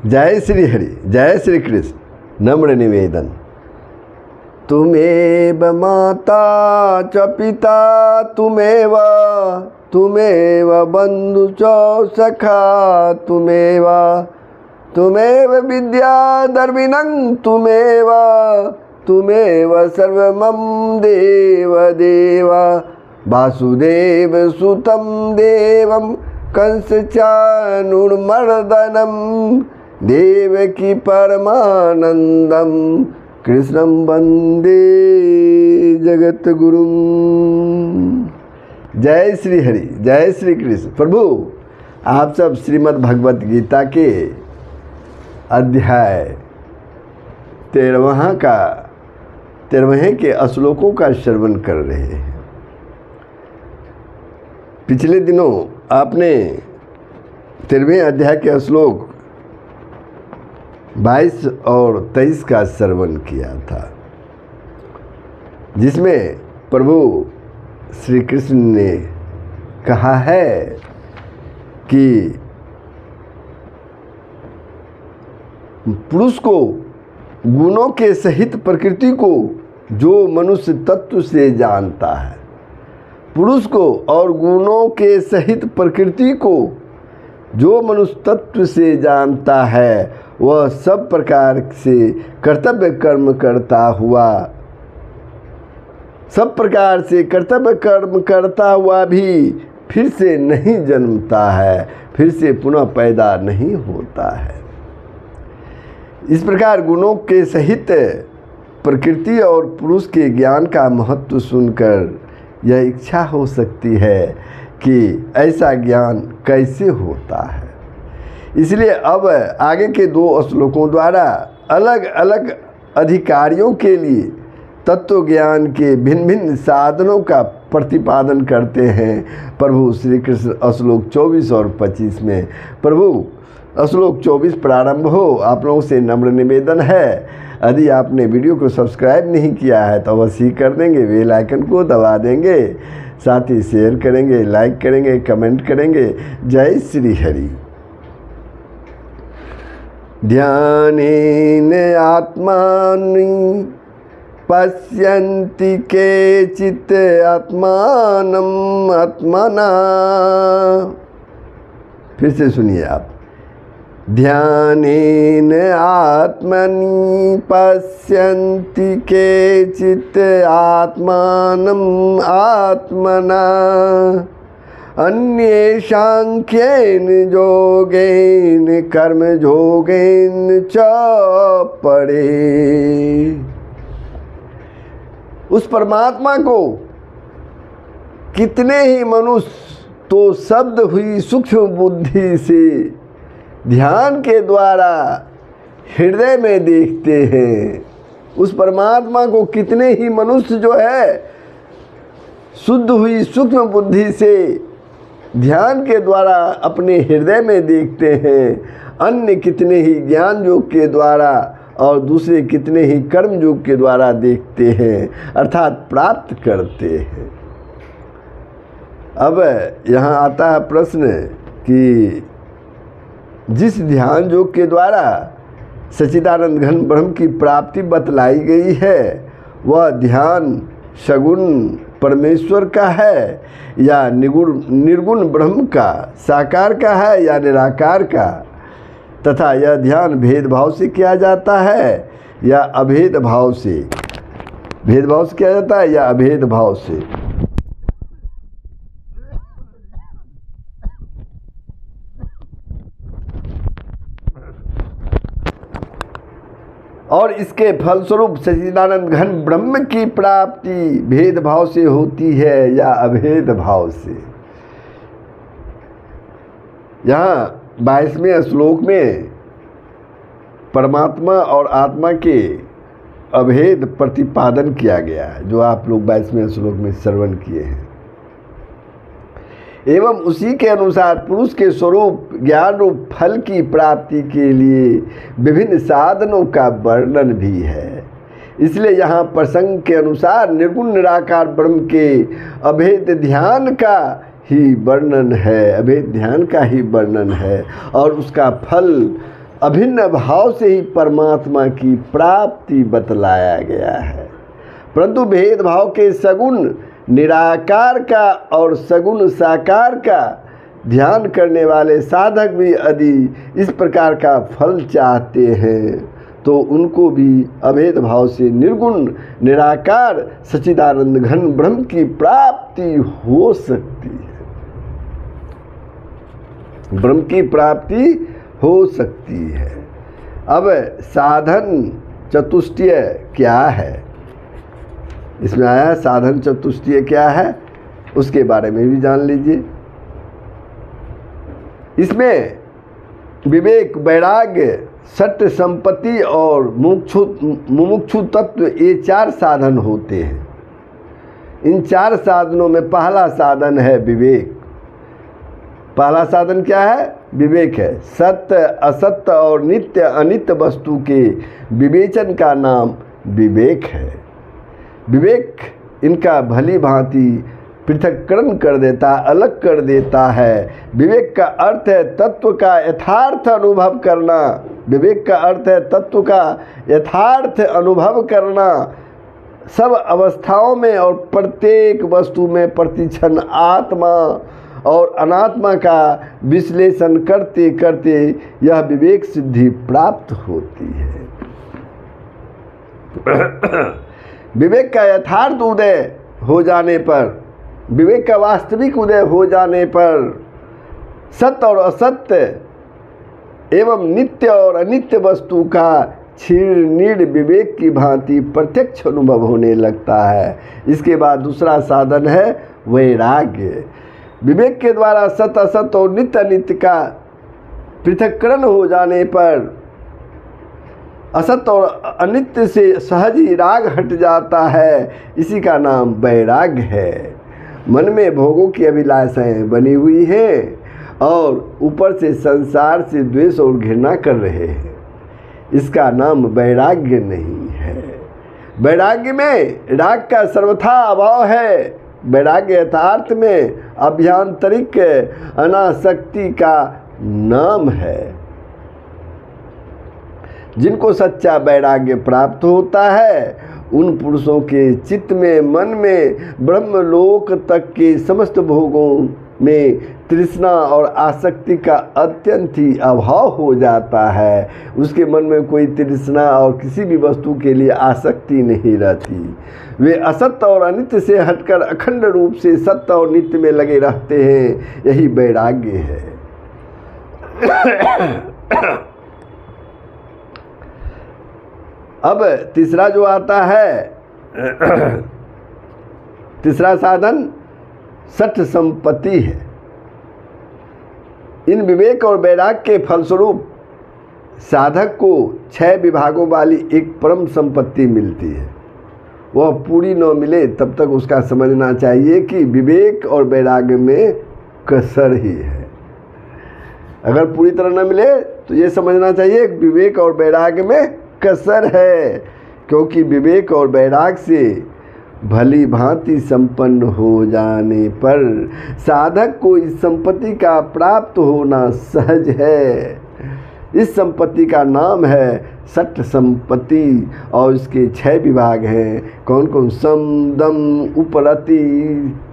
जय श्री हरि, जय श्री कृष्ण। नम्र निवेदन। तुमेव माता च पिता तुमेव बंधु च सखा तुमेव विद्या दर्विनं तुमेव सर्वमं देव वासुदेव सुतं देवं कंसचाणूरमर्दनं देवकी परमानंदम कृष्णं वंदे जगद्गुरुं। जय श्री हरि, जय श्री कृष्ण। प्रभु आप सब श्रीमद् भगवत गीता के अध्याय 13वें के श्लोकों का श्रवण कर रहे हैं। पिछले दिनों आपने 13वें अध्याय के श्लोक 22 और 23 का श्रवण किया था, जिसमें प्रभु श्री कृष्ण ने कहा है कि पुरुष को गुणों के सहित प्रकृति को जो मनुष्य तत्व से जानता है, पुरुष को और गुणों के सहित प्रकृति को जो मनुष्य तत्व से जानता है, वह सब प्रकार से कर्तव्य कर्म करता हुआ भी फिर से नहीं जन्मता है, फिर से पुनः पैदा नहीं होता है। इस प्रकार गुणों के सहित प्रकृति और पुरुष के ज्ञान का महत्व सुनकर यह इच्छा हो सकती है कि ऐसा ज्ञान कैसे होता है। इसलिए अब आगे के 2 श्लोकों द्वारा अलग अलग अधिकारियों के लिए तत्व ज्ञान के भिन्न भिन्न साधनों का प्रतिपादन करते हैं प्रभु श्री कृष्ण। श्लोक 24 और 25 में प्रभु श्लोक 24 प्रारंभ हो। आप लोगों से नम्र निवेदन है, यदि आपने वीडियो को सब्सक्राइब नहीं किया है तो अवश्य ही कर देंगे, बेल आइकन को दबा देंगे, साथ ही शेयर करेंगे, लाइक करेंगे, कमेंट करेंगे। जय श्री हरि। ध्यानेन आत्मानि पश्यन्ति केचित् आत्मानं आत्मना। फिर से सुनिए आप। ध्यानेन आत्मनि पश्यन्ति केचित् आत्मानं आत्मना अन्ये सांख्येन योगेन कर्म योगेन च परे। उस परमात्मा को कितने ही मनुष्य तो शब्द हुई सूक्ष्म बुद्धि से ध्यान के द्वारा हृदय में देखते हैं। उस परमात्मा को कितने ही मनुष्य जो है शुद्ध हुई सूक्ष्म बुद्धि से ध्यान के द्वारा अपने हृदय में देखते हैं। अन्य कितने ही ज्ञान योग के द्वारा और दूसरे कितने ही कर्म योग के द्वारा देखते हैं, अर्थात प्राप्त करते हैं। अब यहाँ आता है प्रश्न कि जिस ध्यान योग के द्वारा सच्चिदानंद घन ब्रह्म की प्राप्ति बतलाई गई है, वह ध्यान सगुण परमेश्वर का है या निर्गुण ब्रह्म का, साकार का है या निराकार का, तथा यह ध्यान भेदभाव से किया जाता है या अभेद भाव से, भेदभाव से किया जाता है या अभेद भाव से। और इसके फलस्वरूप सच्चिदानंद घन ब्रह्म की प्राप्ति भेदभाव से होती है या अभेद भाव से। यहाँ 22वें श्लोक में परमात्मा और आत्मा के अभेद प्रतिपादन किया गया है, जो आप लोग 22वें श्लोक में श्रवण किए हैं। एवं उसी के अनुसार पुरुष के स्वरूप ज्ञान रूप फल की प्राप्ति के लिए विभिन्न साधनों का वर्णन भी है। इसलिए यहाँ प्रसंग के अनुसार निर्गुण निराकार ब्रह्म के अभेद ध्यान का ही वर्णन है, अभेद ध्यान का ही वर्णन है और उसका फल अभिन्न भाव से ही परमात्मा की प्राप्ति बतलाया गया है। परंतु भेदभाव के सगुण निराकार का और सगुण साकार का ध्यान करने वाले साधक भी यदि इस प्रकार का फल चाहते हैं तो उनको भी अभेद भाव से निर्गुण निराकार सच्चिदानंद घन ब्रह्म की प्राप्ति हो सकती है। ब्रह्म की प्राप्ति हो सकती है। अब साधन चतुष्टय क्या है, इसमें आया साधन चतुष्टय क्या है, उसके बारे में भी जान लीजिए। इसमें विवेक, वैराग्य, सत्य, संपत्ति और मुमुक्षु तत्व, ये 4 साधन होते हैं। इन 4 साधनों में पहला साधन है विवेक। पहला साधन क्या है? विवेक है। सत्य, असत्य और नित्य अनित्य वस्तु के विवेचन का नाम विवेक है। विवेक इनका भली भांति पृथक्करण कर देता, अलग कर देता है। विवेक का अर्थ है तत्व का यथार्थ अनुभव करना। विवेक का अर्थ है तत्व का यथार्थ अनुभव करना। सब अवस्थाओं में और प्रत्येक वस्तु में प्रतिक्षण आत्मा और अनात्मा का विश्लेषण करते करते यह विवेक सिद्धि प्राप्त होती है। विवेक का यथार्थ उदय हो जाने पर, विवेक का वास्तविक उदय हो जाने पर सत्य और असत्य एवं नित्य और अनित्य वस्तु का क्षीण नीड विवेक की भांति प्रत्यक्ष अनुभव होने लगता है। इसके बाद दूसरा साधन है वैराग्य। विवेक के द्वारा सत्य असत्य और नित्य अनित्य का पृथक्करण हो जाने पर असत्य और अनित्य से सहज ही राग हट जाता है। इसी का नाम वैराग्य है। मन में भोगों की अभिलाषाएं बनी हुई हैं और ऊपर से संसार से द्वेष और घृणा कर रहे हैं, इसका नाम वैराग्य नहीं है। वैराग्य में राग का सर्वथा अभाव है। वैराग्य यथार्थ में अभ्यांतरिक अनासक्ति का नाम है। जिनको सच्चा वैराग्य प्राप्त होता है उन पुरुषों के चित्त में, मन में ब्रह्मलोक तक के समस्त भोगों में तृष्णा और आसक्ति का अत्यंत ही अभाव हो जाता है। उसके मन में कोई तृष्णा और किसी भी वस्तु के लिए आसक्ति नहीं रहती। वे असत्य और अनित्य से हटकर अखंड रूप से सत्य और नित्य में लगे रहते हैं। यही वैराग्य है। अब तीसरा जो आता है, तीसरा साधन सत्य संपत्ति है। इन विवेक और वैराग्य के फलस्वरूप साधक को 6 विभागों वाली एक परम संपत्ति मिलती है। वह पूरी न मिले तब तक उसका समझना चाहिए कि विवेक और वैराग्य में कसर ही है। अगर पूरी तरह न मिले तो ये समझना चाहिए कि विवेक और वैराग्य में कसर है, क्योंकि विवेक और वैराग्य से भली भांति संपन्न हो जाने पर साधक को इस संपत्ति का प्राप्त होना सहज है। इस संपत्ति का नाम है सत्य संपत्ति और इसके 6 विभाग हैं। कौन कौन? सम, दम, उपरति,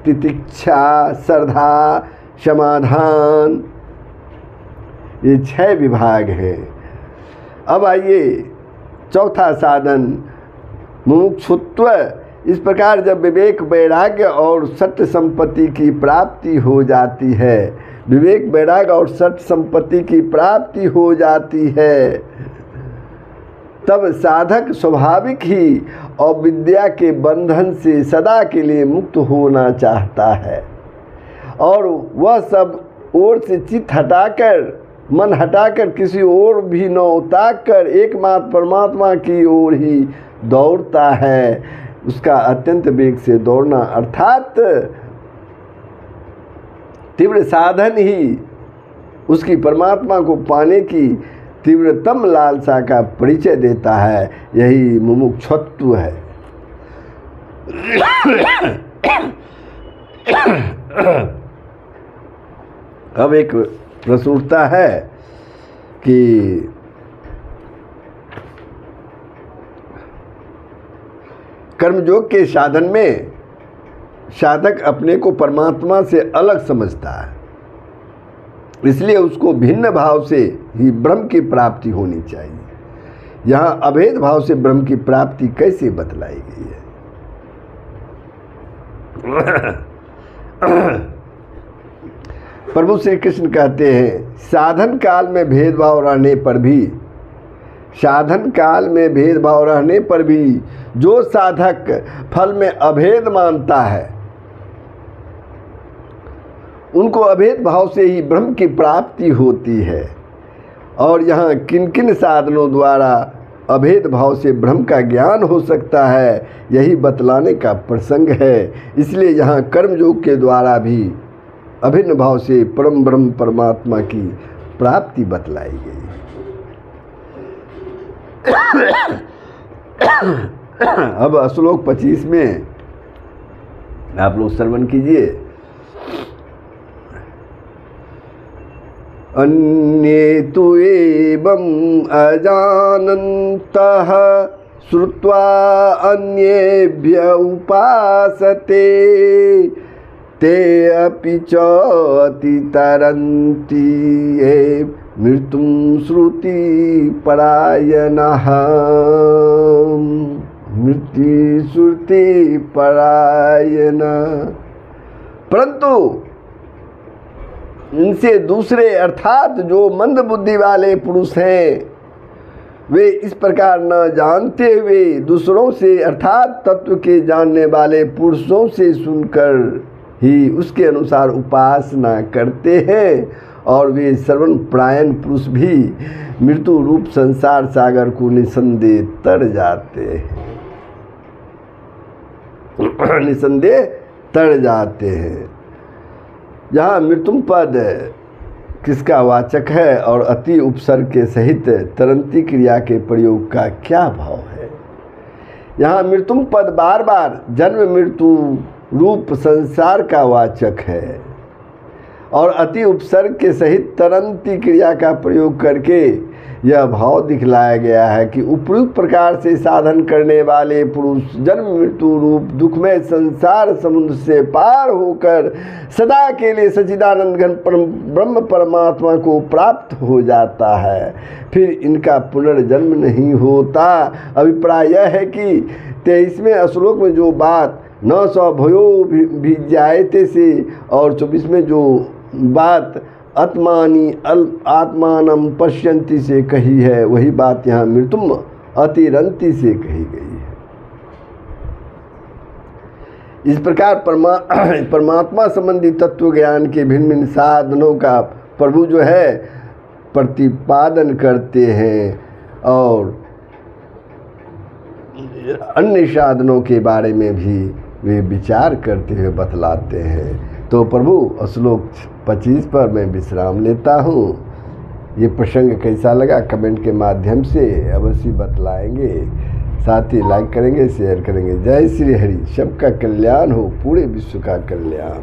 तितिक्षा, श्रद्धा, समाधान, ये 6 विभाग हैं। अब आइए चौथा साधन मुमुक्षुत्व। इस प्रकार जब विवेक, वैराग्य और सत्य संपत्ति की प्राप्ति हो जाती है, विवेक, वैराग्य और सत्य संपत्ति की प्राप्ति हो जाती है, तब साधक स्वाभाविक ही अविद्या के बंधन से सदा के लिए मुक्त होना चाहता है और वह सब ओर से चित्त हटाकर, मन हटाकर किसी और भी न उताक कर एकमात्र परमात्मा की ओर ही दौड़ता है। उसका अत्यंत वेग से दौड़ना अर्थात तीव्र साधन ही उसकी परमात्मा को पाने की तीव्रतम लालसा का परिचय देता है। यही मुमुक्षुत्व है। अब एक प्रश्न उठता है कि कर्मयोग के साधन में साधक अपने को परमात्मा से अलग समझता है, इसलिए उसको भिन्न भाव से ही ब्रह्म की प्राप्ति होनी चाहिए। यहाँ अभेद भाव से ब्रह्म की प्राप्ति कैसे बतलाई गई है? प्रभु श्री कृष्ण कहते हैं, साधन काल में भेदभाव रहने पर भी, साधन काल में भेदभाव रहने पर भी जो साधक फल में अभेद मानता है, उनको अभेद भाव से ही ब्रह्म की प्राप्ति होती है। और यहाँ किन किन साधनों द्वारा अभेद भाव से ब्रह्म का ज्ञान हो सकता है, यही बतलाने का प्रसंग है। इसलिए यहाँ कर्मयोग के द्वारा भी अभिन्न भाव से परम ब्रह्म परमात्मा की प्राप्ति बतलाई गई। अब श्लोक 25 में आप लोग श्रवण कीजिए। अन्ये तु एवं अजानन्तः श्रुत्वा अन्येभ्य उपासते ते अपि च अतितरन्ति ये मृत्युं श्रुति परायणः। मृत्यु श्रुति परायण। परंतु इनसे दूसरे अर्थात जो मंद बुद्धि वाले पुरुष हैं, वे इस प्रकार न जानते हुए दूसरों से अर्थात तत्व के जानने वाले पुरुषों से सुनकर ही उसके अनुसार उपासना करते हैं, और वे श्रवण परायण पुरुष भी मृत्यु रूप संसार सागर को निसंदेह तर जाते हैं। निसंदेह तर जाते हैं। यहाँ मृत्युम पद किसका वाचक है और अति उपसर्ग के सहित तरंती क्रिया के प्रयोग का क्या भाव है? यहाँ मृत्युम पद बार बार जन्म मृत्यु रूप संसार का वाचक है, और अति उपसर्ग के सहित तरंती क्रिया का प्रयोग करके यह भाव दिखलाया गया है कि उपयुक्त प्रकार से साधन करने वाले पुरुष जन्म मृत्यु रूप दुखमय संसार समुद्र से पार होकर सदा के लिए सच्चिदानंद घन ब्रह्म परमात्मा को प्राप्त हो जाता है। फिर इनका पुनर्जन्म नहीं होता। अभिप्राय यह है कि 23वें श्लोक में जो बात न सौ भयो भी जायते से और 24 जो बात आत्मानी आत्मानम पश्यन्ति से कही है, वही बात यहाँ मृत्युम अतिरंति से कही गई है। इस प्रकार परमात्मा संबंधी तत्व ज्ञान के भिन्न भिन्न साधनों का प्रभु जो है प्रतिपादन करते हैं, और अन्य साधनों के बारे में भी वे विचार करते हुए बतलाते हैं। तो प्रभु श्लोक 25 पर मैं विश्राम लेता हूँ। ये प्रसंग कैसा लगा कमेंट के माध्यम से अवश्य बतलाएंगे। साथ ही लाइक करेंगे, शेयर करेंगे। जय श्री हरि। सबका कल्याण हो, पूरे विश्व का कल्याण।